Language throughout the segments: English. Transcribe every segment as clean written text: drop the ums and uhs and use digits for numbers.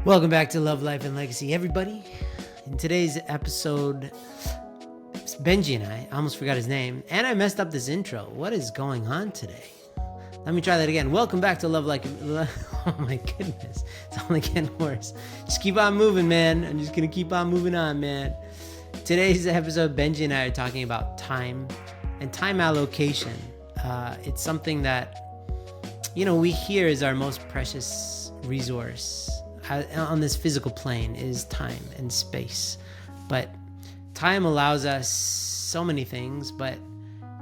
Welcome back to Love, Life, and Legacy, everybody. In today's episode, Benjy and I almost forgot his name, and I messed up this intro. What is going on today? Let me try that again. Welcome back to Love, Like, oh my goodness, it's only getting worse. Just keep on moving, man. I'm just gonna keep on moving on, man. Today's episode, Benjy and I are talking about time and time allocation. It's something that, we hear is our most precious resource on this physical plane is time and space. But time allows us so many things, but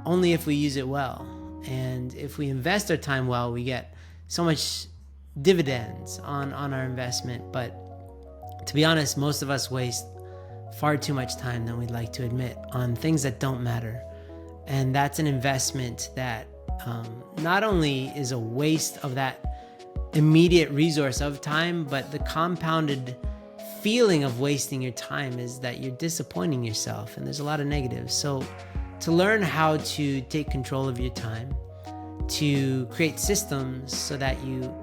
only if we use it well. And if we invest our time well, we get so much dividends on our investment. But to be honest, most of us waste far too much time than we'd like to admit on things that don't matter. And that's an investment that not only is a waste of that immediate resource of time, but the compounded feeling of wasting your time is that you're disappointing yourself, and there's a lot of negatives. So to learn how to take control of your time, to create systems so that you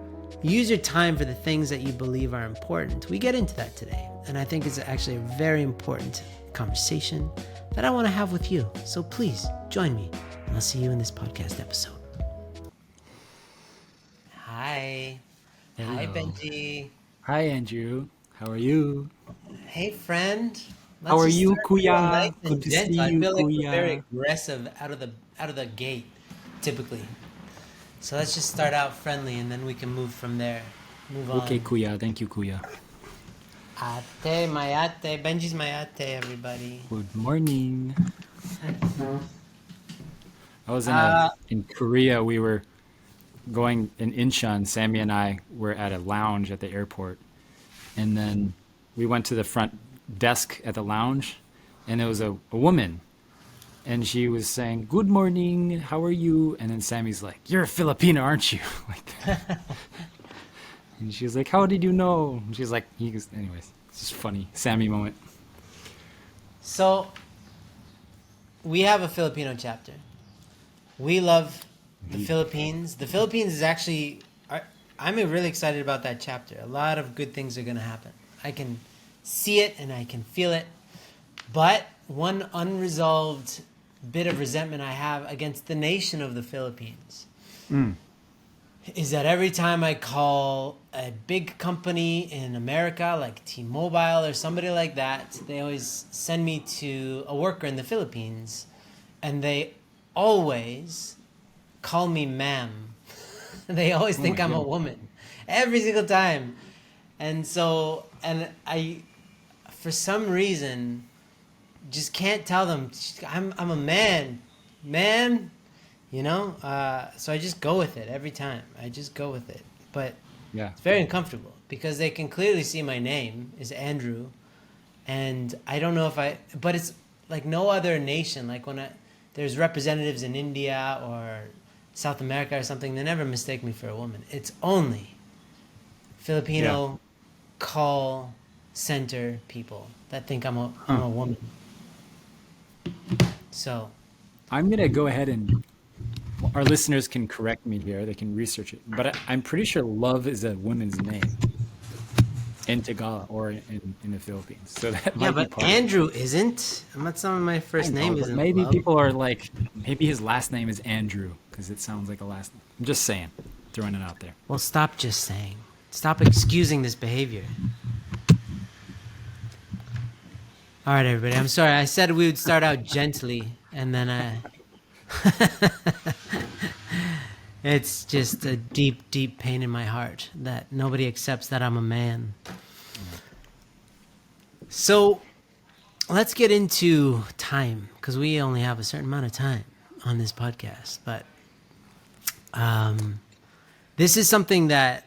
use your time for the things that you believe are important, we get into that today. And I think it's actually a very important conversation that I want to have with you. So please join me, and I'll see you in this podcast episode. Hi. Hello. Hi, Benjy. Hi, Andrew. How are you? Hey, friend. How are you, Kuya? Nice Good to gentle. see I you, feel like we're Kuya. very aggressive out of the gate, typically. So let's just start out friendly, and then we can move from there. Move on. Okay, Kuya. Thank you, Kuya. Ate, my ate. Benjy's my ate, everybody. Good morning. I was in Korea. We were going in Incheon. Sammy and I were at a lounge at the airport, and then we went to the front desk at the lounge, and there was a woman, and she was saying, "Good morning, how are you?" And then Sammy's like, "You're a Filipino, aren't you?" Like that. And she was like, "How did you know?" And she's like, anyways, it's just funny Sammy moment. So we have a Filipino chapter. We love the Philippines. The Philippines is actually, I'm really excited about that chapter. A lot of good things are going to happen. I can see it and I can feel it. But one unresolved bit of resentment I have against the nation of the Philippines is that every time I call a big company in America, like T-Mobile or somebody like that, they always send me to a worker in the Philippines, and they always call me ma'am. They always think I'm a woman every single time. And so, and I, for some reason, just can't tell them I'm a man, so I just go with it every time. I just go with it. But Yeah. it's very uncomfortable because they can clearly see my name is Andrew. And I don't know but it's like no other nation. Like there's representatives in India or South America or something, they never mistake me for a woman. It's only Filipino call center people that think I'm a woman. So I'm gonna go ahead and our listeners can correct me here. They can research it, but I'm pretty sure Love is a woman's name in Tagalog or in the Philippines. So that might be but part Andrew isn't. I'm not saying my first of it. I name know, but isn't. maybe Love. people are like, maybe his last name is Andrew because it sounds like a last name. I'm just saying, throwing it out there. Well, stop just saying. Stop excusing this behavior. All right, everybody. I'm sorry. I said we would start out gently, and then it's just a deep, deep pain in my heart that nobody accepts that I'm a man. So let's get into time, because we only have a certain amount of time on this podcast. But this is something that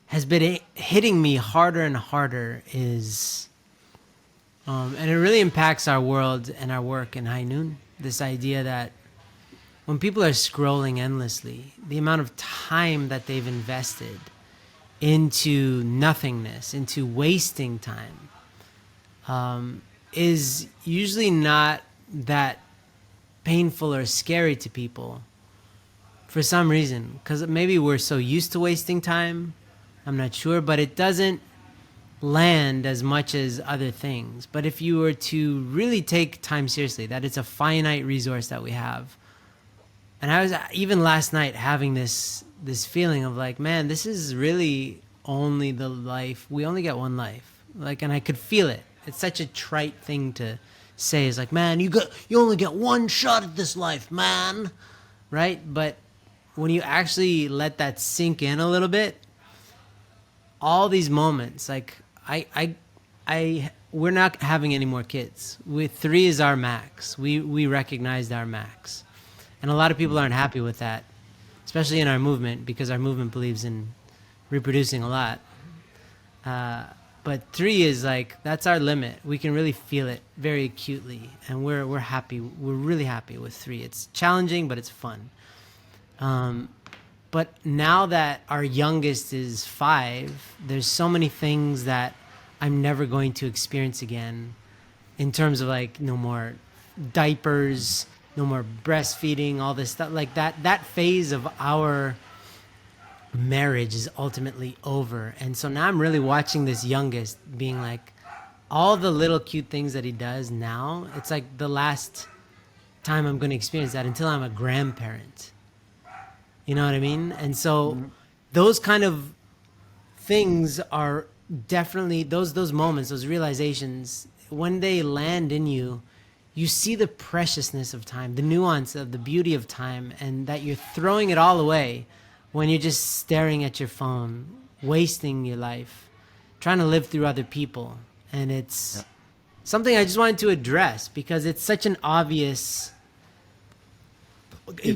has been hitting me harder and harder and it really impacts our world and our work in High Noon. This idea that when people are scrolling endlessly, the amount of time that they've invested into nothingness, into wasting time, is usually not that painful or scary to people for some reason. Because maybe we're so used to wasting time, I'm not sure, but it doesn't land as much as other things. But if you were to really take time seriously, that it's a finite resource that we have. And I was even last night having this feeling of like, man, this is really only the life. We only get one life. Like, and I could feel it. It's such a trite thing to say. It's like, man, you only get one shot at this life, man. Right? But when you actually let that sink in a little bit, all these moments, like we're not having any more kids. With 3 is our max. We recognized our max. And a lot of people aren't happy with that, especially in our movement, because our movement believes in reproducing a lot. But 3 is like, that's our limit. We can really feel it very acutely. And we're happy. We're really happy with 3. It's challenging, but it's fun. But now that our youngest is 5, there's so many things that I'm never going to experience again, in terms of like no more diapers, no more breastfeeding, all this stuff like that. That phase of our marriage is ultimately over. And so now I'm really watching this youngest being like, all the little cute things that he does now, it's like the last time I'm going to experience that until I'm a grandparent. You know what I mean? And so those kind of things are definitely, those moments, those realizations, when they land in you, you see the preciousness of time, the nuance of the beauty of time, and that you're throwing it all away when you're just staring at your phone, wasting your life, trying to live through other people. And it's something I just wanted to address because it's such an obvious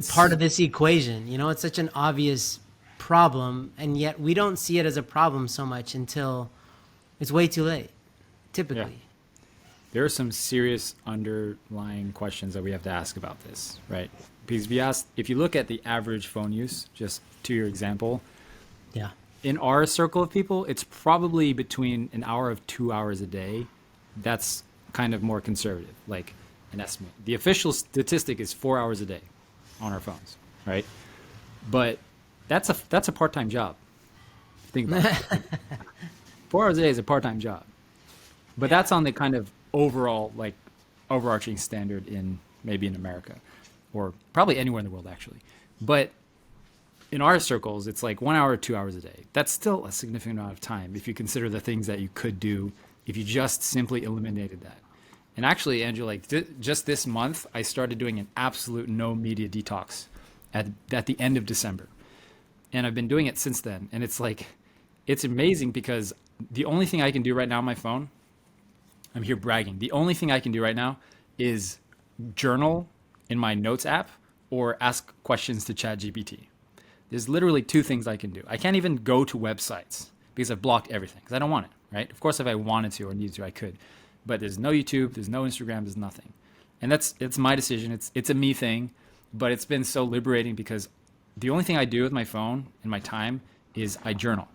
part of this equation. You know, it's such an obvious problem, and yet we don't see it as a problem so much until it's way too late, typically. Yeah. There are some serious underlying questions that we have to ask about this, right? Because if you look at the average phone use, just to your example, in our circle of people, it's probably between an hour of 2 hours a day. That's kind of more conservative, like an estimate. The official statistic is 4 hours a day on our phones, right? But that's a part-time job. Think about it. 4 hours a day is a part-time job. But that's on the kind of overall, like, overarching standard maybe in America, or probably anywhere in the world, actually. But in our circles, it's like 1 hour, 2 hours a day. That's still a significant amount of time if you consider the things that you could do if you just simply eliminated that. And actually, Andrew, like just this month, I started doing an absolute no media detox at the end of December. And I've been doing it since then. And it's like, it's amazing because the only thing I can do right now on my phone, I'm here bragging. The only thing I can do right now is journal in my notes app or ask questions to ChatGPT. There's literally 2 things I can do. I can't even go to websites because I've blocked everything because I don't want it, right? Of course, if I wanted to or needed to, I could. But there's no YouTube, there's no Instagram, there's nothing. And it's my decision. It's a me thing, but it's been so liberating because the only thing I do with my phone and my time is I journal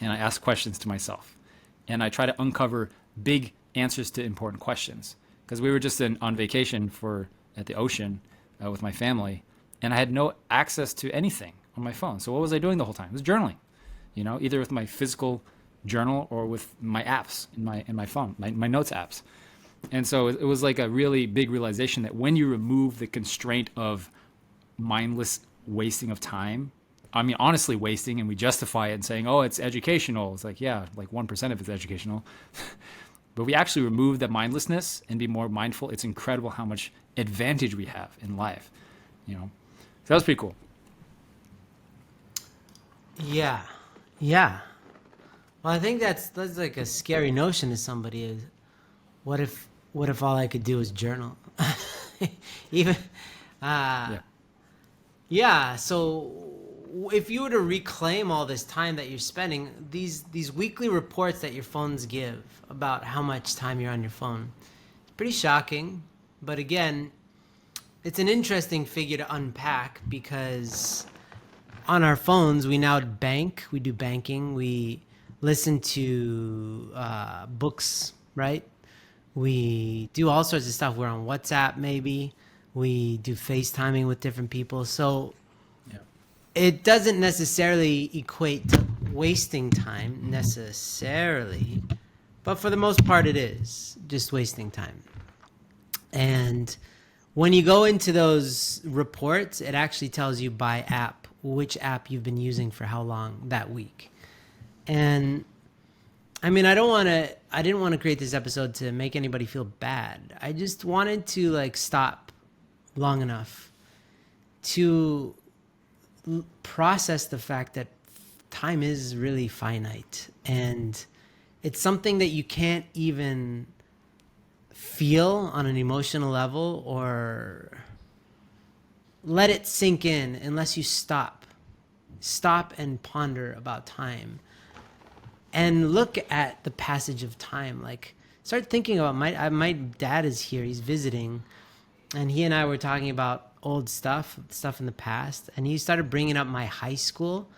and I ask questions to myself. And I try to uncover big answers to important questions. Because we were just on vacation at the ocean with my family, and I had no access to anything on my phone. So what was I doing the whole time? It was journaling, either with my physical journal or with my apps in my phone, my notes apps. And so it was like a really big realization that when you remove the constraint of mindless wasting of time, I mean, honestly wasting, and we justify it and saying, oh, it's educational. It's like, yeah, like 1% of it's educational. But we actually remove that mindlessness and be more mindful. It's incredible how much advantage we have in life, So that was pretty cool. Yeah. Yeah. Well, I think that's like a scary notion to somebody is what if all I could do was journal? Even yeah, so if you were to reclaim all this time that you're spending, these weekly reports that your phones give about how much time you're on your phone, it's pretty shocking. But again, it's an interesting figure to unpack because on our phones, we now bank, we do banking, we listen to books, right? We do all sorts of stuff. We're on WhatsApp, maybe. We do FaceTiming with different people. So it doesn't necessarily equate to wasting time necessarily, But for the most part, it is just wasting time. And when you go into those reports, it actually tells you by app which app you've been using for how long that week. And I mean, I didn't want to create this episode to make anybody feel bad. I just wanted to like stop long enough to process the fact that time is really finite, and it's something that you can't even feel on an emotional level or let it sink in unless you stop and ponder about time and look at the passage of time. Like, start thinking about my dad is here, he's visiting, and he and I were talking about old stuff in the past, and he started bringing up my high school,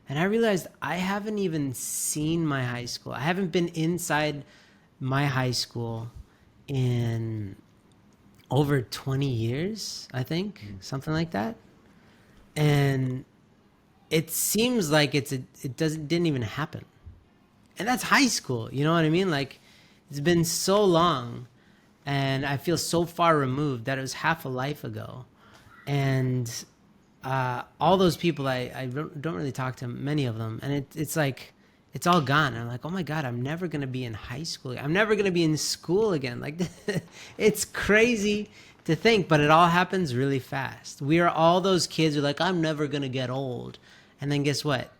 and I realized I haven't even seen my high school. I haven't been inside my high school in over 20 years, I think, something like that. And it seems like didn't even happen. And that's high school, you know what I mean? Like, it's been so long, and I feel so far removed that it was half a life ago. And all those people, I don't really talk to many of them, and it's like it's all gone. And I'm like, oh my God, I'm never gonna be in high school. I'm never gonna be in school again. Like, it's crazy to think, but it all happens really fast. We are all those kids who are like, I'm never gonna get old, and then guess what?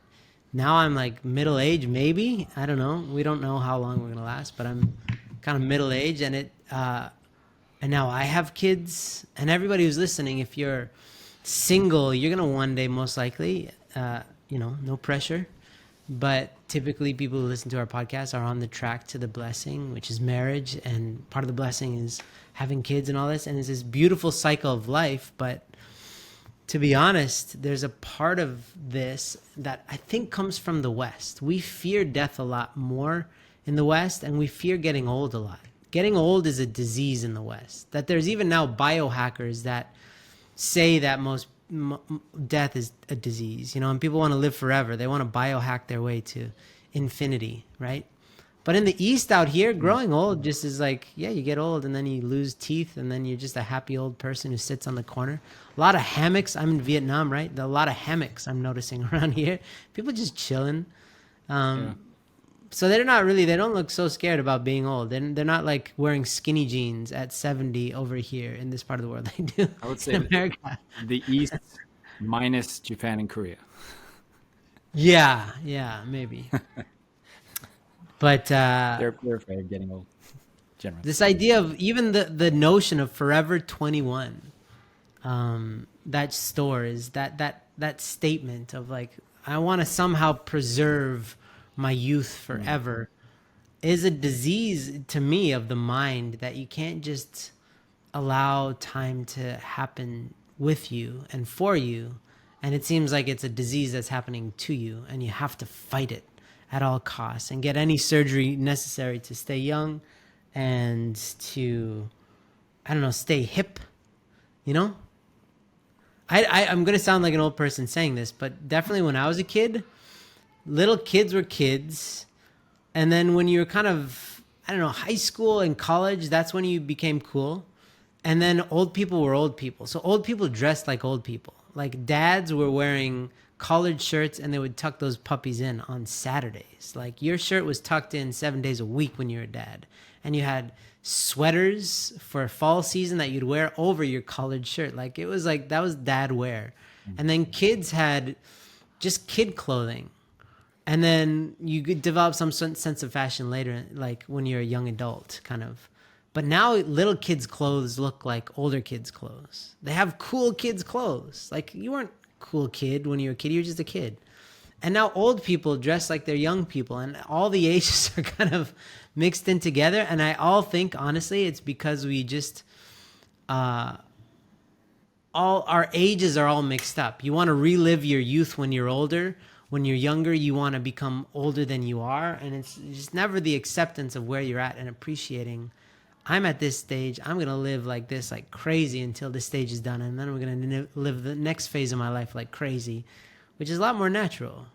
Now I'm like middle age, maybe. I don't know. We don't know how long we're gonna last, but I'm kind of middle age, and and now I have kids. And everybody who's listening, if you're single, you're gonna one day most likely, no pressure. But typically people who listen to our podcast are on the track to the blessing, which is marriage. And part of the blessing is having kids and all this. And it's this beautiful cycle of life. But to be honest, there's a part of this that I think comes from the West. We fear death a lot more in the West, and we fear getting old a lot. Getting old is a disease in the West. That there's even now biohackers that say that death is a disease, and people want to live forever. They want to biohack their way to infinity, right? But in the East out here, growing old just is like, yeah, you get old and then you lose teeth and then you're just a happy old person who sits on the corner. A lot of hammocks. I'm in Vietnam, right? A lot of hammocks I'm noticing around here. People just chilling. So they don't look so scared about being old. They're not like wearing skinny jeans at 70 over here in this part of the world. They do. I would say America. The East minus Japan and Korea. Yeah, maybe. But they're afraid of getting old. Generally, this idea of even the notion of Forever 21, that store is that statement of like, I want to somehow preserve my youth forever, is a disease to me of the mind, that you can't just allow time to happen with you and for you. And it seems like it's a disease that's happening to you, and you have to fight it at all costs and get any surgery necessary to stay young and to, I don't know, stay hip, I'm going to sound like an old person saying this, but definitely when I was a kid, little kids were kids. And then when you were kind of, high school and college, that's when you became cool. And then old people were old people. So old people dressed like old people. Like dads were wearing collared shirts, and they would tuck those puppies in on Saturdays. Like your shirt was tucked in 7 days a week when you were a dad. And you had sweaters for fall season that you'd wear over your collared shirt. Like it was like, that was dad wear. And then kids had just kid clothing. And then you could develop some sense of fashion later, like when you're a young adult, kind of. But now little kids' clothes look like older kids' clothes. They have cool kids' clothes. Like you weren't a cool kid when you were a kid. You were just a kid. And now old people dress like they're young people. And all the ages are kind of mixed in together. And I all think, honestly, it's because we just... all our ages are all mixed up. You want to relive your youth when you're older. When you're younger, you want to become older than you are. And it's just never the acceptance of where you're at and appreciating, I'm at this stage, I'm going to live like this, like crazy until this stage is done. And then we're going to live the next phase of my life like crazy, which is a lot more natural.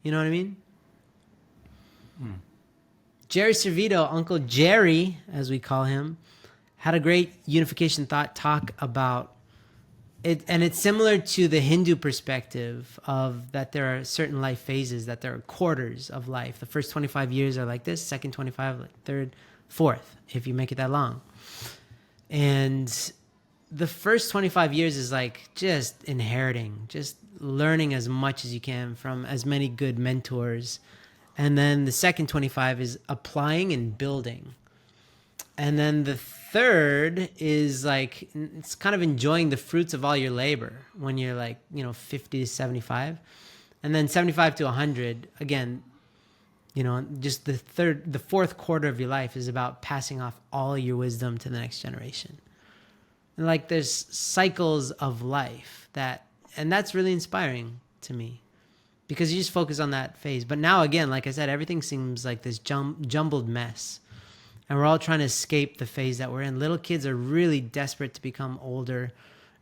You know what I mean? Jerry Servito, Uncle Jerry, as we call him, had a great unification thought talk about it, and it's similar to the Hindu perspective of that there are certain life phases, that there are quarters of life. The first 25 years are like this, second 25, like third, fourth, if you make it that long. And the first 25 years is like just inheriting, just learning as much as you can from as many good mentors. And then the second 25 is applying and building. And then the third is like, it's kind of enjoying the fruits of all your labor when you're like, 50 to 75. And then 75 to 100, again, just the fourth quarter of your life is about passing off all your wisdom to the next generation. And like there's cycles of life and that's really inspiring to me because you just focus on that phase. But now again, like I said, everything seems like this jumbled mess. And we're all trying to escape the phase that we're in. Little kids are really desperate to become older,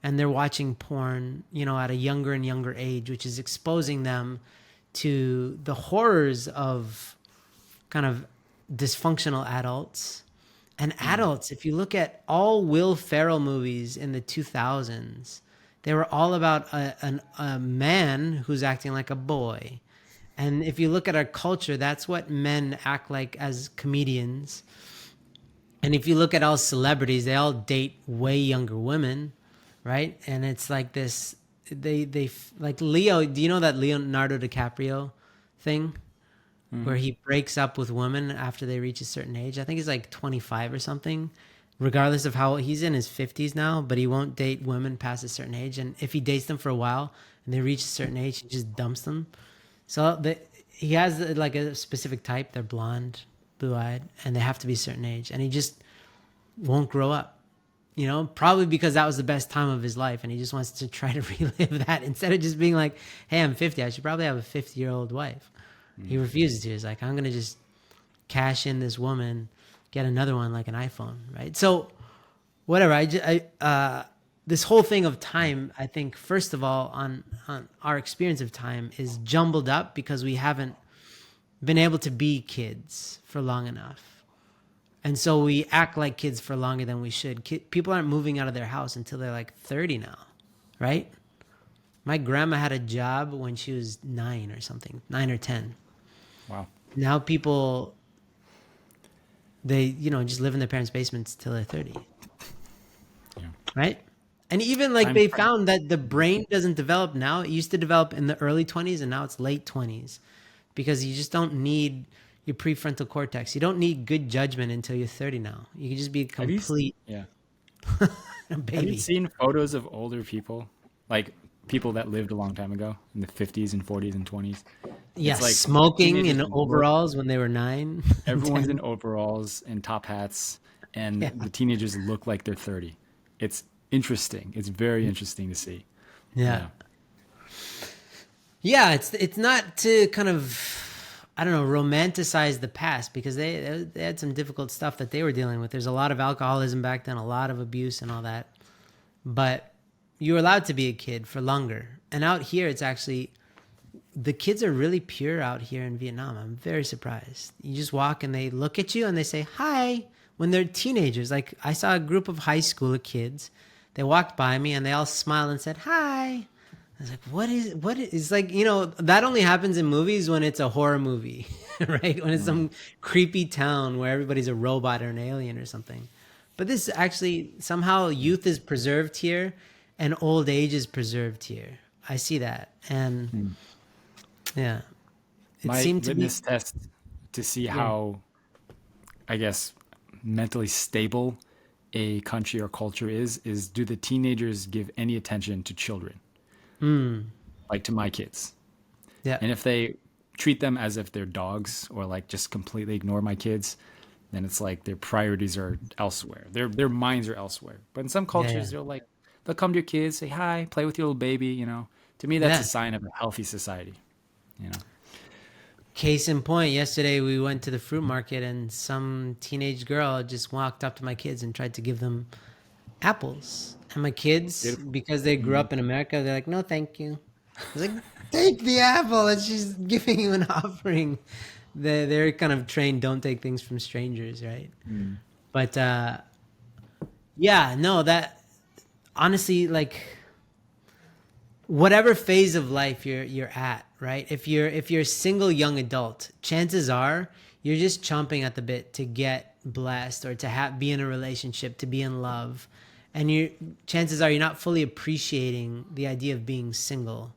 and they're watching porn, at a younger and younger age, which is exposing them to the horrors of kind of dysfunctional adults. And adults, if you look at all Will Ferrell movies in the 2000s, they were all about a man who's acting like a boy. And if you look at our culture, that's what men act like as comedians. And if you look at all celebrities, they all date way younger women, right? And it's like this, they like Leo. Do you know that Leonardo DiCaprio thing where he breaks up with women after they reach a certain age? I think he's like 25 or something, regardless of how he's in his 50s now, but he won't date women past a certain age. And if he dates them for a while and they reach a certain age, he just dumps them. So he has like a specific type. They're blonde, blue-eyed, and they have to be a certain age, and he just won't grow up, probably because that was the best time of his life, and he just wants to try to relive that instead of just being like, hey, I'm 50, I should probably have a 50-year-old wife. He refuses to. He's like, I'm gonna just cash in this woman, get another one like an iPhone, right? So whatever. This whole thing of time, I think, first of all, on our experience of time is jumbled up because we haven't been able to be kids for long enough. And so we act like kids for longer than we should. People aren't moving out of their house until they're like 30 now, right? My grandma had a job when she was 9 or something, 9 or 10. Wow. Now people, they, just live in their parents' basements till they're 30. Yeah. Right? And even like they found that the brain doesn't develop now. It used to develop in the early 20s and now it's late 20s because you just don't need your prefrontal cortex. You don't need good judgment until you're 30 now. You can just be complete Yeah. baby. Have you seen photos of older people, like people that lived a long time ago in the 50s and 40s and 20s? Yeah, it's like smoking in overalls when they were 9. Everyone's in overalls and top hats, and the teenagers look like they're 30. It's interesting. It's very interesting to see. Yeah, it's not to kind of, I don't know, romanticize the past because they had some difficult stuff that they were dealing with. There's a lot of alcoholism back then, a lot of abuse and all that. But you were allowed to be a kid for longer. And out here, it's actually, the kids are really pure out here in Vietnam. I'm very surprised. You just walk and they look at you and they say, hi, when they're teenagers. Like I saw a group of high school kids. They walked by me and they all smiled and said, hi. I was like, what is like, that only happens in movies when it's a horror movie, right? When it's some creepy town where everybody's a robot or an alien or something. But this actually, somehow youth is preserved here and old age is preserved here. I see that. And it My seemed to be litmus test to see how, I guess, mentally stable a country or culture is do the teenagers give any attention to children? Like to my kids. Yeah. And if they treat them as if they're dogs or like just completely ignore my kids, then it's like their priorities are elsewhere. Their minds are elsewhere. But in some cultures, they'll come to your kids, say hi, play with your little baby, To me, that's a sign of a healthy society, Case in point, yesterday we went to the fruit market and some teenage girl just walked up to my kids and tried to give them apples. And my kids, because they grew up in America, they're like, no, thank you. I was like, take the apple. And she's giving you an offering. they're kind of trained, don't take things from strangers, right? Mm. But yeah, no, that honestly, like whatever phase of life you're at, right? If you're a single young adult, chances are you're just chomping at the bit to get blessed or to be in a relationship, to be in love, and you chances are you're not fully appreciating the idea of being single,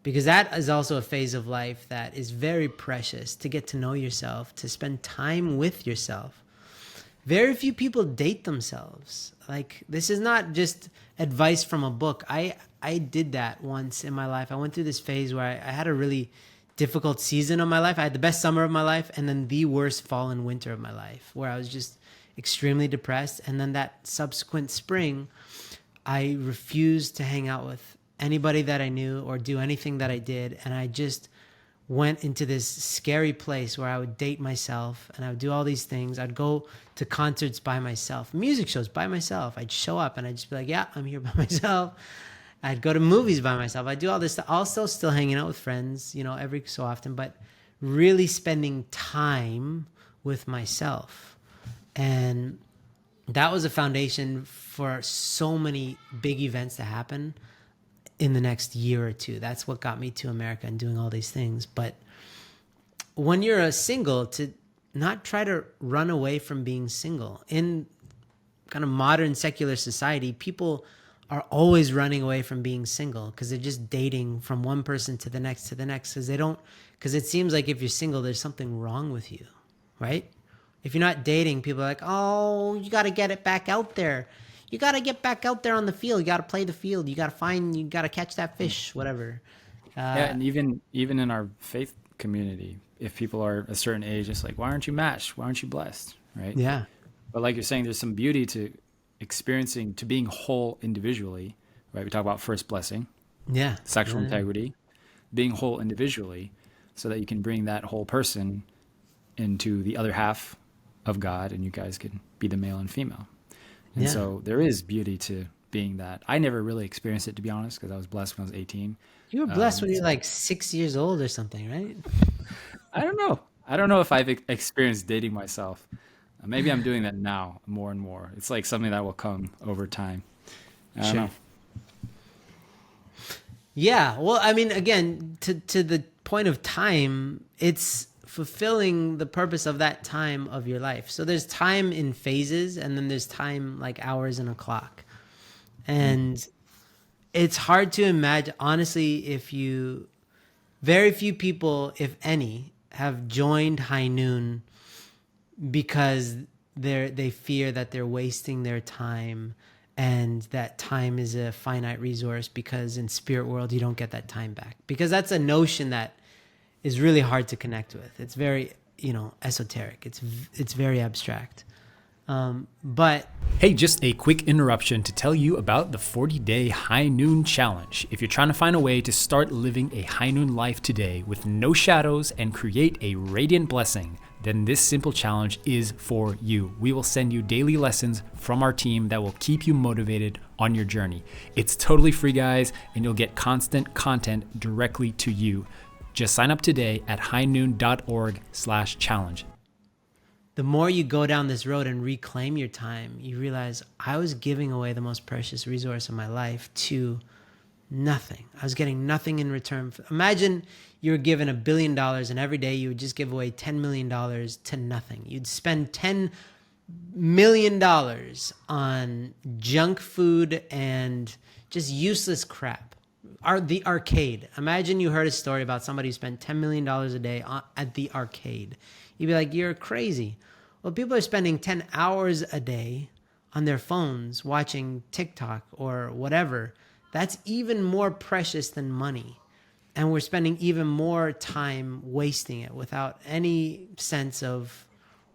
because that is also a phase of life that is very precious, to get to know yourself, to spend time with yourself. Very few people date themselves. Like, this is not just advice from a book. I did that once in my life. I went through this phase where I had a really difficult season of my life. I had the best summer of my life and then the worst fall and winter of my life, where I was just extremely depressed. And then that subsequent spring, I refused to hang out with anybody that I knew or do anything that I did. And I just went into this scary place where I would date myself and I would do all these things. I'd go to concerts by myself, music shows by myself. I'd show up and I'd just be like, yeah, I'm here by myself. I'd go to movies by myself. I'd do all this stuff. Also still hanging out with friends, every so often, but really spending time with myself. And that was a foundation for so many big events to happen in the next year or two. That's what got me to America and doing all these things. But when you're a single, to not try to run away from being single. In kind of modern secular society, people are always running away from being single because they're just dating from one person to the next because it seems like if you're single, there's something wrong with you, right? If you're not dating, people are like, oh, you got to get it back out there. You got to get back out there on the field. You got to play the field. You got to catch that fish, whatever. Yeah, and even in our faith community, if people are a certain age, it's like, why aren't you matched? Why aren't you blessed? Right? Yeah. But like you're saying, there's some beauty to being whole individually, right? We talk about first blessing, Yeah. sexual integrity, being whole individually, so that you can bring that whole person into the other half of God, and you guys can be the male and female. And so there is beauty to being that. I never really experienced it, to be honest, because I was blessed when I was 18. You were blessed when you were like 6 years old or something, right? I don't know. I don't know if I've experienced dating myself. Maybe I'm doing that now more and more. It's like something that will come over time. I don't know. Yeah. Well, I mean, again, to the point of time, it's fulfilling the purpose of that time of your life. So there's time in phases, and then there's time like hours in a clock. And it's hard to imagine, honestly, very few people, if any, have joined High Noon because they fear that they're wasting their time, and that time is a finite resource, because in spirit world you don't get that time back, because that's a notion that is really hard to connect with. It's very esoteric. It's very abstract. But hey, just a quick interruption to tell you about the 40-day High Noon Challenge. If you're trying to find a way to start living a high noon life today with no shadows and create a radiant blessing, then this simple challenge is for you. We will send you daily lessons from our team that will keep you motivated on your journey. It's totally free, guys, and you'll get constant content directly to you. Just sign up today at highnoon.org/challenge. the more you go down this road and reclaim your time, you realize I was giving away the most precious resource of my life to nothing. I was getting nothing in return. Imagine you were given $1 billion and every day you would just give away $10 million to nothing. You'd spend $10 million on junk food and just useless crap. The arcade. Imagine you heard a story about somebody who spent $10 million a day at the arcade. You'd be like, you're crazy. Well, people are spending 10 hours a day on their phones watching TikTok or whatever. That's even more precious than money. And we're spending even more time wasting it without any sense of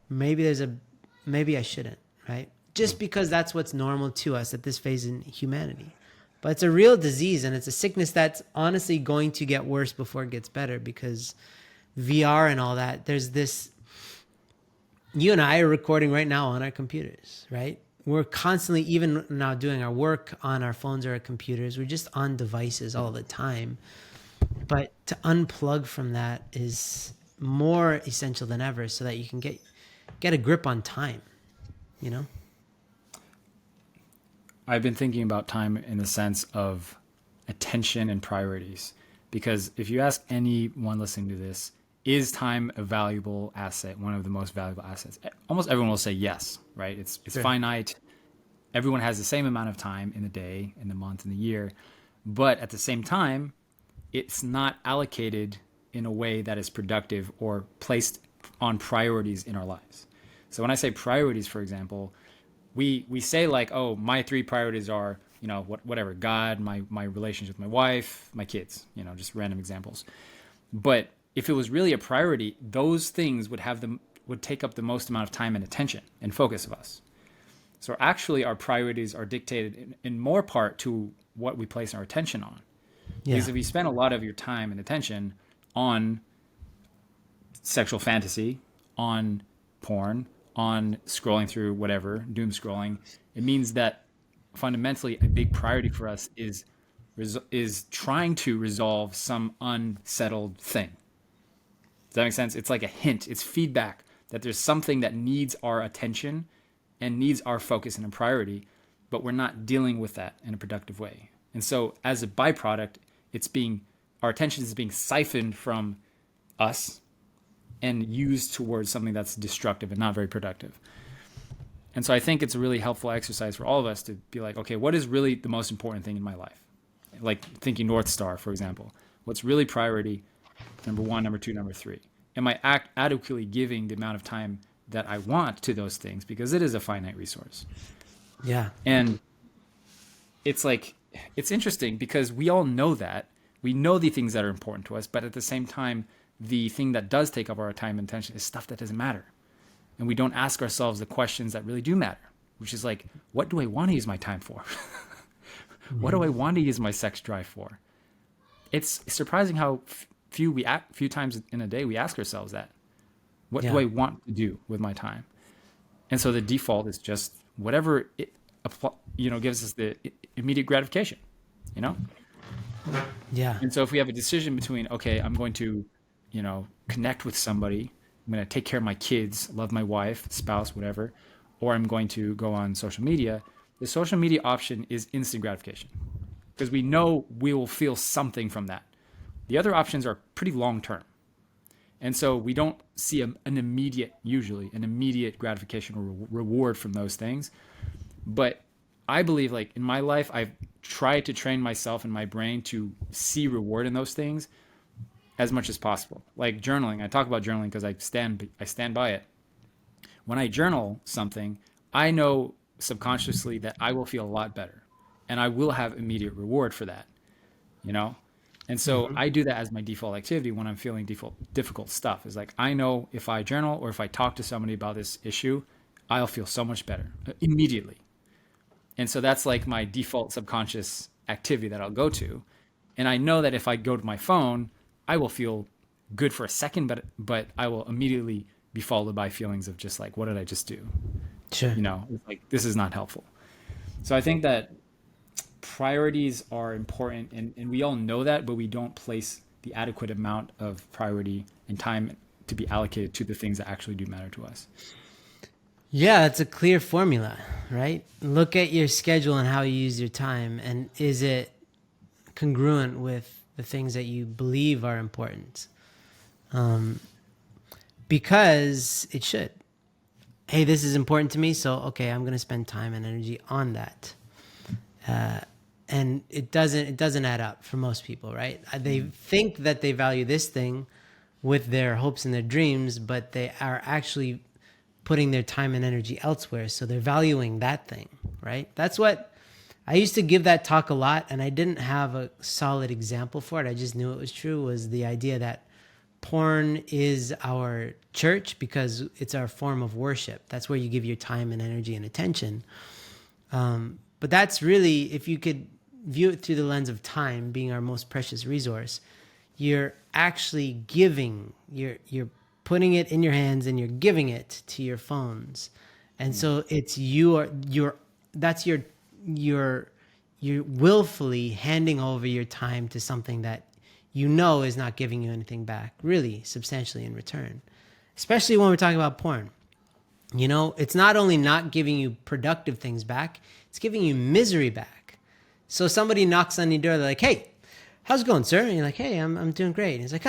maybe I shouldn't, right? Just because that's what's normal to us at this phase in humanity. But it's a real disease, and it's a sickness that's honestly going to get worse before it gets better, because VR and all that, there's this, you and I are recording right now on our computers, right? We're constantly, even now, doing our work on our phones or our computers. We're just on devices all the time. But to unplug from that is more essential than ever so that you can get a grip on time, you know? I've been thinking about time in the sense of attention and priorities. Because if you ask anyone listening to this, is time a valuable asset, one of the most valuable assets? Almost everyone will say yes, right? It's Sure. finite. Everyone has the same amount of time in the day, in the month, in the year. But at the same time, it's not allocated in a way that is productive or placed on priorities in our lives. So when I say priorities, for example, we say like, oh, my 3 priorities are, you know, whatever, God, my relationship with my wife, my kids, you know, just random examples. But if it was really a priority, those things would take up the most amount of time and attention and focus of us. So actually our priorities are dictated in more part to what we place our attention on. Yeah. Because if you spend a lot of your time and attention on sexual fantasy, on porn, on scrolling through whatever, doom scrolling, it means that fundamentally a big priority for us is trying to resolve some unsettled thing. Does that make sense? It's like a hint. It's feedback that there's something that needs our attention and needs our focus and a priority, but we're not dealing with that in a productive way. And so as a byproduct, our attention is being siphoned from us and used towards something that's destructive and not very productive. And so I think it's a really helpful exercise for all of us to be like, okay, what is really the most important thing in my life? Like thinking North Star, for example. What's really priority? Number 1, number 2, number 3. Am I adequately giving the amount of time that I want to those things? Because it is a finite resource. Yeah. And it's like, it's interesting because we all know that. We know the things that are important to us, but at the same time, the thing that does take up our time and attention is stuff that doesn't matter. And we don't ask ourselves the questions that really do matter, which is like, what do I want to use my time for? What do I want to use my sex drive for? It's surprising how few times in a day we ask ourselves that. What do I want to do with my time? And so the default is just whatever it gives us the immediate gratification, you know? Yeah. And so if we have a decision between, okay, I'm going to, connect with somebody, I'm going to take care of my kids, love my wife, spouse, whatever, or I'm going to go on social media, the social media option is instant gratification because we know we will feel something from that. The other options are pretty long term. And so we don't see an immediate gratification or reward from those things. But I believe, like in my life, I've tried to train myself and my brain to see reward in those things as much as possible. Like journaling, I talk about journaling because I stand by it. When I journal something, I know subconsciously that I will feel a lot better, and I will have immediate reward for that. And so I do that as my default activity when I'm feeling difficult stuff. Is like, I know if I journal or if I talk to somebody about this issue, I'll feel so much better immediately. And so that's like my default subconscious activity that I'll go to. And I know that if I go to my phone, I will feel good for a second, but I will immediately be followed by feelings of just like, what did I just do? Sure. It's like, this is not helpful. So I think that priorities are important, and we all know that, but we don't place the adequate amount of priority and time to be allocated to the things that actually do matter to us. Yeah, it's a clear formula, right? Look at your schedule and how you use your time, and is it congruent with the things that you believe are important? Because it should. Hey, this is important to me, so okay, I'm going to spend time and energy on that. And it doesn't add up for most people, right? They think that they value this thing with their hopes and their dreams, but they are actually putting their time and energy elsewhere. So they're valuing that thing, right? That's what I used to give that talk a lot, and I didn't have a solid example for it. I just knew it was true, was the idea that porn is our church because it's our form of worship. That's where you give your time and energy and attention. But that's really, if you could view it through the lens of time being our most precious resource, you're actually giving, you're putting it in your hands and you're giving it to your phones. And so it's you're willfully handing over your time to something that you know is not giving you anything back really substantially in return. Especially when we're talking about porn. You know, it's not only not giving you productive things back, it's giving you misery back. So somebody knocks on your door, they're like, hey, how's it going, sir? And you're like, hey, I'm doing great. And he's like,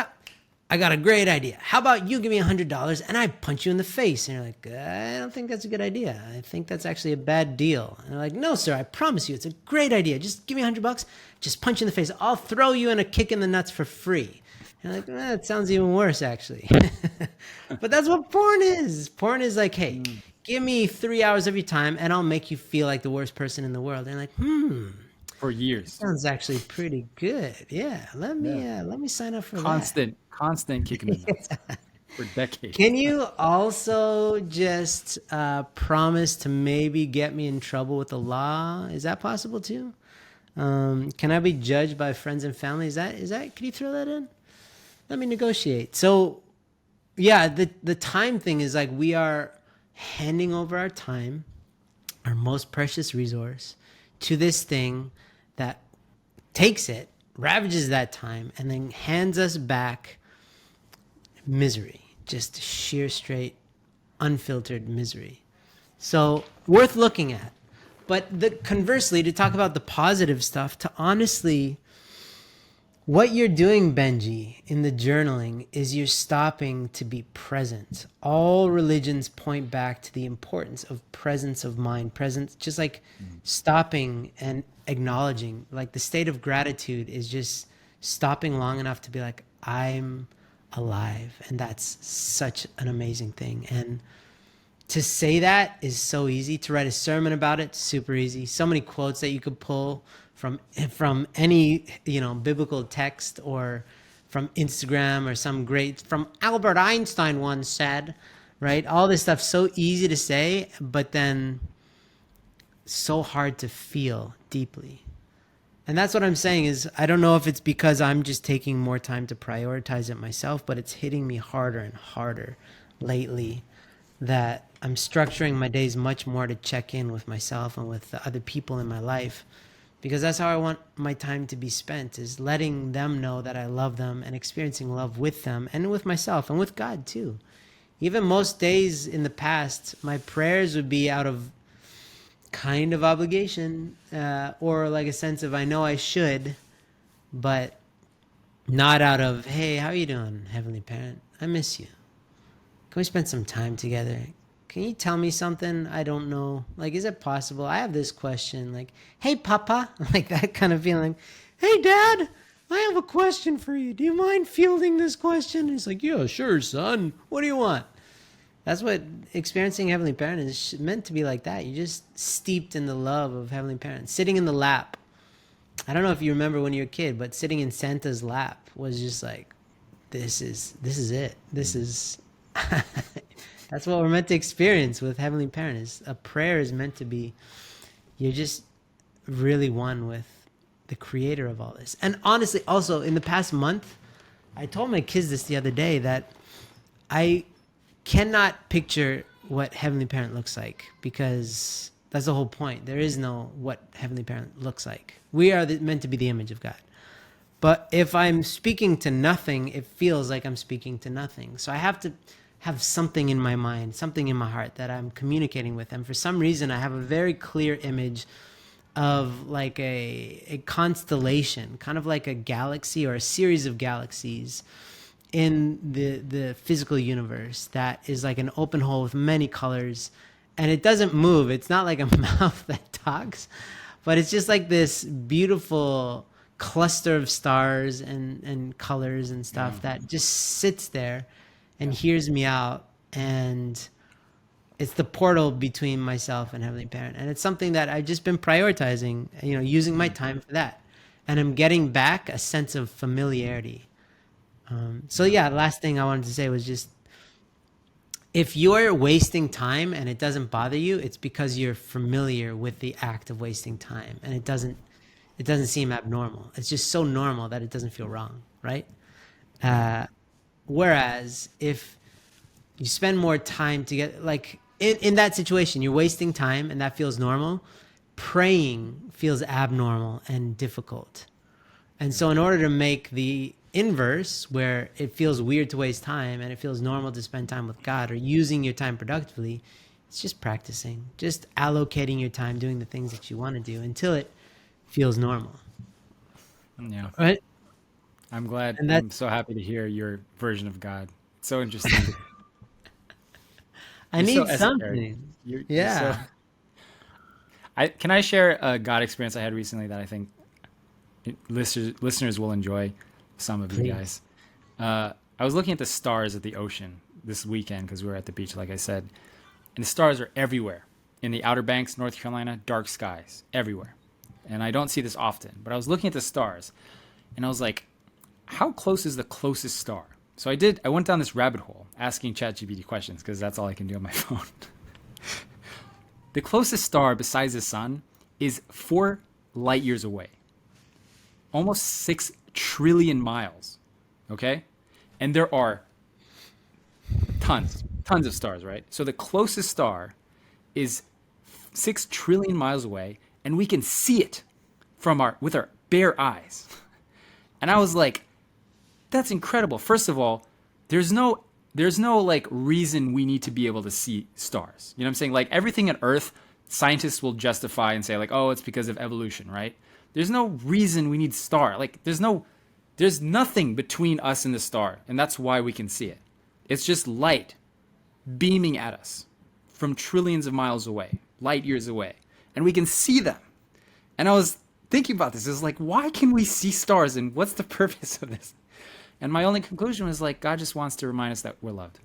I got a great idea. How about you give me $100 and I punch you in the face? And you're like, I don't think that's a good idea. I think that's actually a bad deal. And they're like, no, sir, I promise you, it's a great idea. Just give me $100, just punch you in the face. I'll throw you in a kick in the nuts for free. And you're like, that sounds even worse, actually. But that's what porn is. Porn is like, hey, give me 3 hours of your time and I'll make you feel like the worst person in the world. And like, for years. Sounds actually pretty good. Yeah, let me sign up for Constant kicking in the nuts for decades. Can you also just promise to maybe get me in trouble with the law? Is that possible too? Can I be judged by friends and family? Is that? Can you throw that in? Let me negotiate. So, yeah, the time thing is like we are handing over our time, our most precious resource, to this thing that takes it, ravages that time, and then hands us back misery, just sheer, straight, unfiltered misery. So worth looking at. But conversely, to talk about the positive stuff, to honestly, what you're doing, Benji, in the journaling is you're stopping to be present. All religions point back to the importance of presence of mind, presence, just like stopping and acknowledging. Like the state of gratitude is just stopping long enough to be like, I'm alive. And that's such an amazing thing. And to say that is so easy. To write a sermon about it, super easy. So many quotes that you could pull from any, biblical text or from Instagram or from Albert Einstein once said, right? All this stuff so easy to say, but then so hard to feel deeply. And that's what I'm saying is, I don't know if it's because I'm just taking more time to prioritize it myself, but it's hitting me harder and harder lately that I'm structuring my days much more to check in with myself and with the other people in my life, because that's how I want my time to be spent, is letting them know that I love them and experiencing love with them and with myself and with God too. Even most days in the past, my prayers would be out of kind of obligation or like a sense of I know I should, but not out of, hey, how are you doing, Heavenly Parent? I miss you. Can we spend some time together? Can you tell me something I don't know? Like, is it possible? I have this question. Like, hey, Papa. Like that kind of feeling. Hey, Dad, I have a question for you. Do you mind fielding this question? He's like, yeah, sure, son. What do you want? That's what experiencing Heavenly Parent is meant to be like that. You're just steeped in the love of Heavenly Parent. Sitting in the lap. I don't know if you remember when you were a kid, but sitting in Santa's lap was just like, this is it. This is... That's what we're meant to experience with Heavenly Parent. Is a prayer is meant to be, you're just really one with the creator of all this. And honestly, also in the past month, I told my kids this the other day that I cannot picture what Heavenly Parent looks like, because that's the whole point. There is no what Heavenly Parent looks like. We are meant to be the image of God. But if I'm speaking to nothing, it feels like I'm speaking to nothing. So I have to have something in my mind, something in my heart that I'm communicating with. And for some reason, I have a very clear image of like a constellation, kind of like a galaxy or a series of galaxies in the physical universe that is like an open hole with many colors. And it doesn't move. It's not like a mouth that talks, but it's just like this beautiful cluster of stars and colors and stuff that just sits there and hears me out. And it's the portal between myself and Heavenly Parent. And it's something that I've just been prioritizing, using my time for that. And I'm getting back a sense of familiarity. Last thing I wanted to say was just, if you're wasting time and it doesn't bother you, it's because you're familiar with the act of wasting time. And it doesn't seem abnormal. It's just so normal that it doesn't feel wrong, right? Whereas if you spend more time to get, like in that situation, you're wasting time and that feels normal. Praying feels abnormal and difficult. And so in order to make the inverse, where it feels weird to waste time and it feels normal to spend time with God or using your time productively, it's just practicing, just allocating your time, doing the things that you want to do until it feels normal. Yeah. Right? I'm glad. And that, I'm so happy to hear your version of God. It's so interesting. I You're so need esoteric. something. You're so. Can I share a God experience I had recently that I think listeners will enjoy? Some of you guys. I was looking at the stars at the ocean this weekend because we were at the beach, like I said, and the stars are everywhere in the Outer Banks, North Carolina. Dark skies everywhere, and I don't see this often. But I was looking at the stars, and I was like, "How close is the closest star?" So I went down this rabbit hole asking ChatGPT questions because that's all I can do on my phone. The closest star besides the sun is 4 light years away, almost 6 trillion miles. Okay? And there are tons of stars, right? So the closest star is 6 trillion miles away, and we can see it with our bare eyes. And I was like, that's incredible. First of all, there's no like reason we need to be able to see stars. You know what I'm saying? Like everything on Earth, scientists will justify and say like, oh, it's because of evolution, right? There's no reason we need star. Like there's nothing between us and the star, and that's why we can see it. It's just light beaming at us from trillions of miles away, light years away, and we can see them. And I was thinking about this. It's like, why can we see stars, and what's the purpose of this? And my only conclusion was like, God just wants to remind us that we're loved.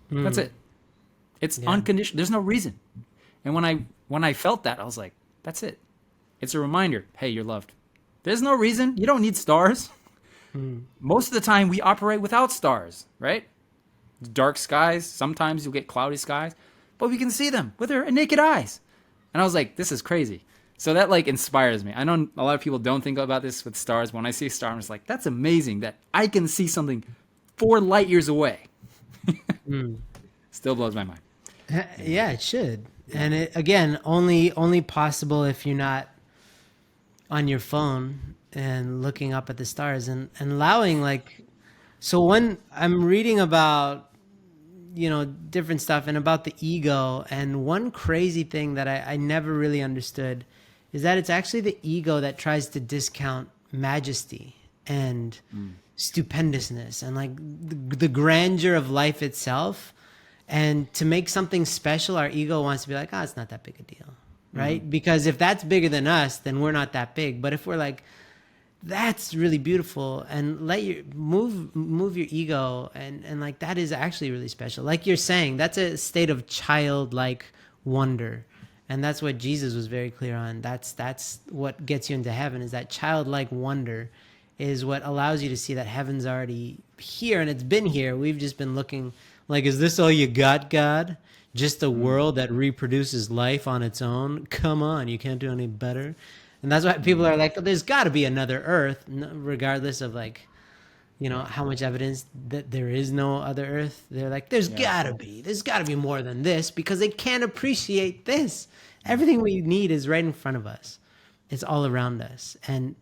That's it. It's unconditional. There's no reason. And when I felt that, I was like, that's it. It's a reminder. Hey, you're loved. There's no reason. You don't need stars. Most of the time, we operate without stars, right? Dark skies. Sometimes you'll get cloudy skies, but we can see them with our naked eyes. And I was like, this is crazy. So that like inspires me. I know a lot of people don't think about this with stars. When I see a star, I'm just like, that's amazing that I can see something 4 light years away. Still blows my mind. yeah, it should. And it, again, only possible if you're not on your phone and looking up at the stars and allowing like, so when I'm reading about, different stuff and about the ego, and one crazy thing that I never really understood is that it's actually the ego that tries to discount majesty and stupendousness and like the grandeur of life itself. And to make something special, our ego wants to be like, it's not that big a deal, right? Because if that's bigger than us, then we're not that big. But if we're like, that's really beautiful, and let you move your ego, and like that is actually really special. Like you're saying, that's a state of childlike wonder. And that's what Jesus was very clear on. That's what gets you into heaven, is that childlike wonder is what allows you to see that heaven's already here, and it's been here. We've just been looking like, is this all you got, God? Just a world that reproduces life on its own? Come on, you can't do any better. And that's why people are like, there's got to be another Earth, regardless of like, how much evidence that there is no other Earth. They're like, there's got to be more than this, because they can't appreciate this. Everything we need is right in front of us. It's all around us. And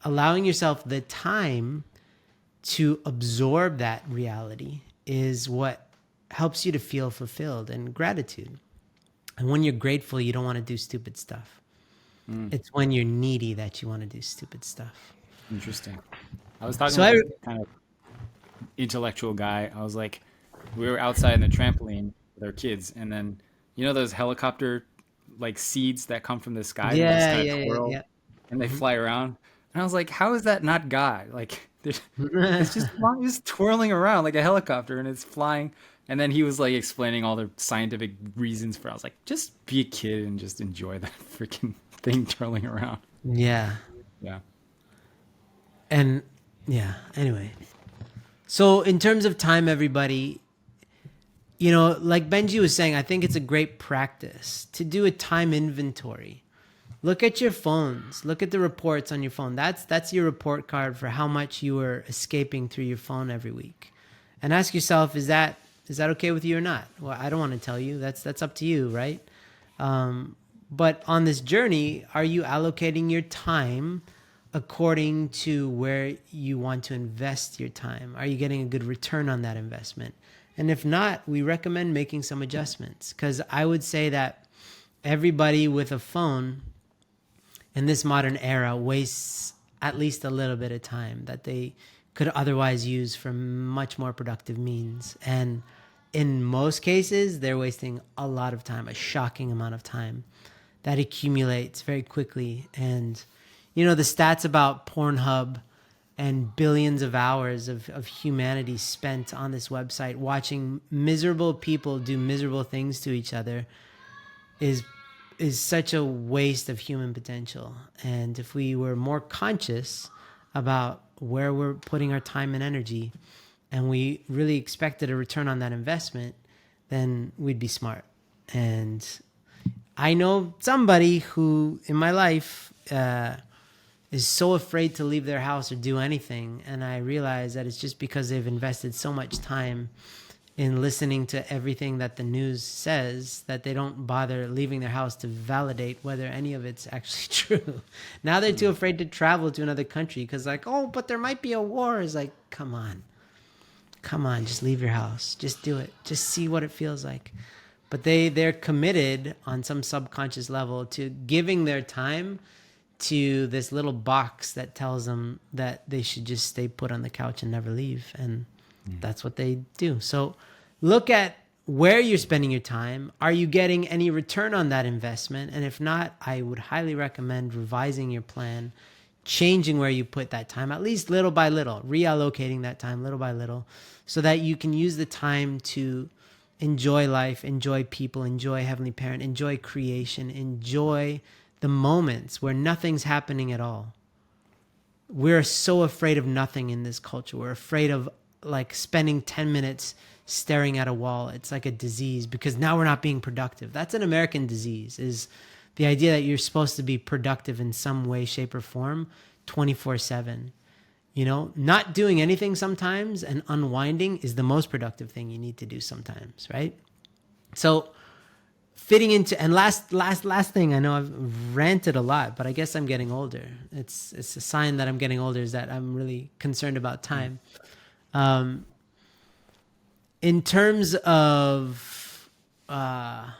allowing yourself the time to absorb that reality is what helps you to feel fulfilled and gratitude. And when you're grateful, you don't want to do stupid stuff. It's when you're needy that you want to do stupid stuff. Interesting. I was talking to a kind of intellectual guy. I was like, we were outside in the trampoline with our kids, and then those helicopter like seeds that come from the sky, Yeah. And they fly around. And I was like, how is that not God? Like, it's just twirling around like a helicopter, and it's flying. And then he was like explaining all the scientific reasons for it. I was like, just be a kid and just enjoy that freaking thing twirling around. Yeah. Yeah. And yeah, anyway. So in terms of time, everybody, like Benji was saying, I think it's a great practice to do a time inventory. Look at your phones. Look at the reports on your phone. That's your report card for how much you are escaping through your phone every week. And ask yourself, is that okay with you or not? Well, I don't want to tell you. That's up to you, right? But on this journey, are you allocating your time according to where you want to invest your time? Are you getting a good return on that investment? And if not, we recommend making some adjustments, because I would say that everybody with a phone in this modern era wastes at least a little bit of time that they could otherwise use for much more productive means. And in most cases, they're wasting a lot of time, a shocking amount of time that accumulates very quickly. And, the stats about Pornhub and billions of hours of humanity spent on this website watching miserable people do miserable things to each other is such a waste of human potential. And if we were more conscious about where we're putting our time and energy, and we really expected a return on that investment, then we'd be smart. And I know somebody who in my life is so afraid to leave their house or do anything. And I realize that it's just because they've invested so much time in listening to everything that the news says that they don't bother leaving their house to validate whether any of it's actually true. Now they're too afraid to travel to another country because but there might be a war. It's like, come on, just leave your house. Just do it. Just see what it feels like. But they're committed on some subconscious level to giving their time to this little box that tells them that they should just stay put on the couch and never leave. And that's what they do. So look at where you're spending your time. Are you getting any return on that investment? And if not, I would highly recommend revising your plan, changing where you put that time, at least little by little, reallocating that time little by little, so that you can use the time to enjoy life, enjoy people, enjoy Heavenly Parent, enjoy creation, enjoy the moments where nothing's happening at all. We're so afraid of nothing in this culture. We're afraid of spending 10 minutes staring at a wall. It's like a disease because now we're not being productive. That's an American disease, is the idea that you're supposed to be productive in some way, shape, or form 24/7. Not doing anything sometimes and unwinding is the most productive thing you need to do sometimes, right? So fitting into, and last thing, I know I've ranted a lot, but I guess I'm getting older. It's a sign that I'm getting older, is that I'm really concerned about time. In terms of, now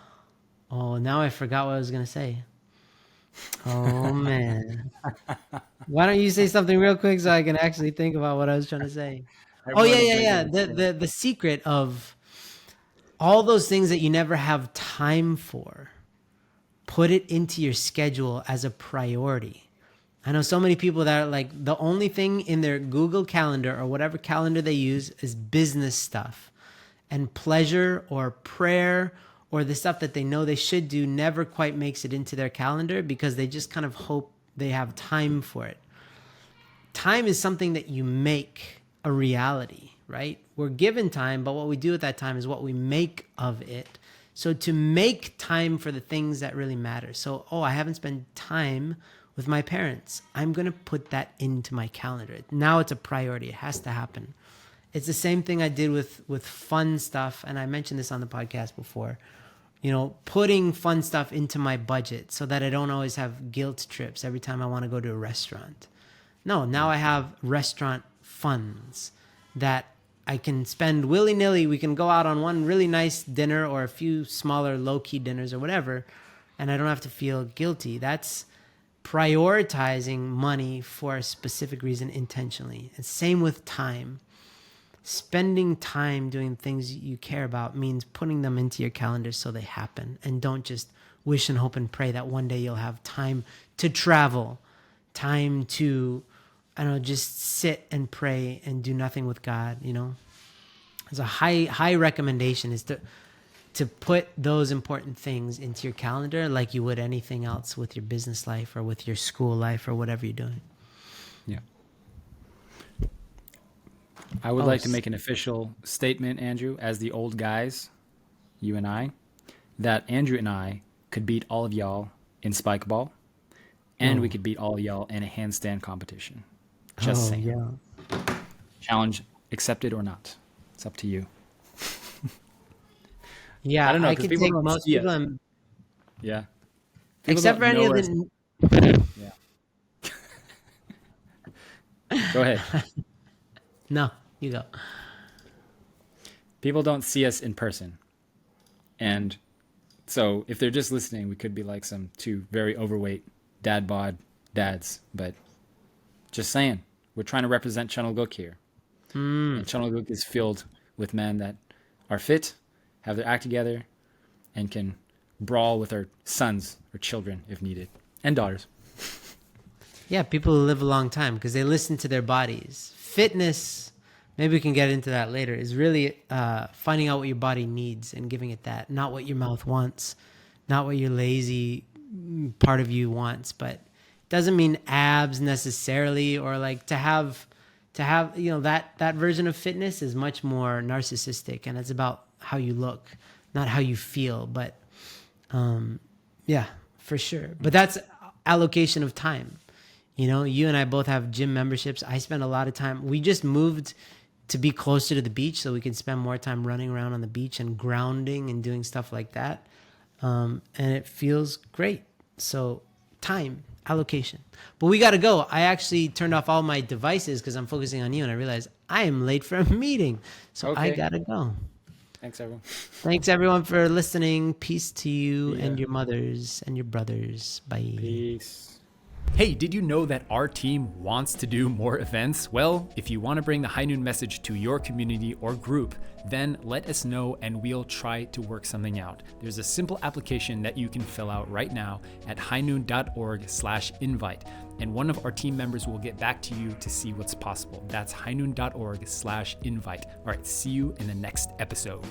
I forgot what I was going to say. Oh man. Why don't you say something real quick so I can actually think about what I was trying to say? Yeah. The secret of all those things that you never have time for, put it into your schedule as a priority. I know so many people that are the only thing in their Google Calendar or whatever calendar they use is business stuff, and pleasure or prayer or the stuff that they know they should do never quite makes it into their calendar because they just kind of hope they have time for it. Time is something that you make a reality, right? We're given time, but what we do with that time is what we make of it. So to make time for the things that really matter. So, I haven't spent time with my parents. I'm going to put that into my calendar. Now it's a priority. It has to happen. It's the same thing I did with fun stuff. And I mentioned this on the podcast before, putting fun stuff into my budget so that I don't always have guilt trips every time I want to go to a restaurant. No, now I have restaurant funds that I can spend willy-nilly. We can go out on one really nice dinner or a few smaller low-key dinners or whatever, and I don't have to feel guilty. That's prioritizing money for a specific reason intentionally. And same with time. Spending time doing things you care about means putting them into your calendar so they happen. And don't just wish and hope and pray that one day you'll have time to travel, time to, just sit and pray and do nothing with God, It's a high recommendation is to put those important things into your calendar like you would anything else with your business life or with your school life or whatever you're doing. Yeah. I would like to make an official statement, Andrew, as the old guys, you and I, that Andrew and I could beat all of y'all in spike ball, and we could beat all of y'all in a handstand competition. Just saying. Yeah. Challenge accepted or not. It's up to you. Yeah, I don't know. I could take most people. Yeah. Except for any of the. Yeah. Go ahead. No, you go. People don't see us in person. And so if they're just listening, we could be like some two very overweight dad bod dads. But just saying, we're trying to represent Channelguk here. And Channelguk is filled with men that are fit, have their act together, and can brawl with our sons or children if needed, and daughters. Yeah, people who live a long time because they listen to their bodies. Fitness, maybe we can get into that later, is really finding out what your body needs and giving it that, not what your mouth wants, not what your lazy part of you wants. But it doesn't mean abs necessarily, or like to have that version of fitness is much more narcissistic, and it's about how you look, not how you feel. But yeah, for sure. But that's allocation of time. You and I both have gym memberships. I spend a lot of time. We just moved to be closer to the beach so we can spend more time running around on the beach and grounding and doing stuff like that. And it feels great. So time, allocation. But we got to go. I actually turned off all my devices because I'm focusing on you, and I realized I am late for a meeting. So Okay. I got to go. Thanks, everyone. Thanks, everyone, for listening. Peace to you and your mothers and your brothers. Bye. Peace. Hey, did you know that our team wants to do more events? Well, if you want to bring the High Noon message to your community or group, then let us know and we'll try to work something out. There's a simple application that you can fill out right now at highnoon.org/invite, and one of our team members will get back to you to see what's possible. That's highnoon.org/invite. All right, see you in the next episode.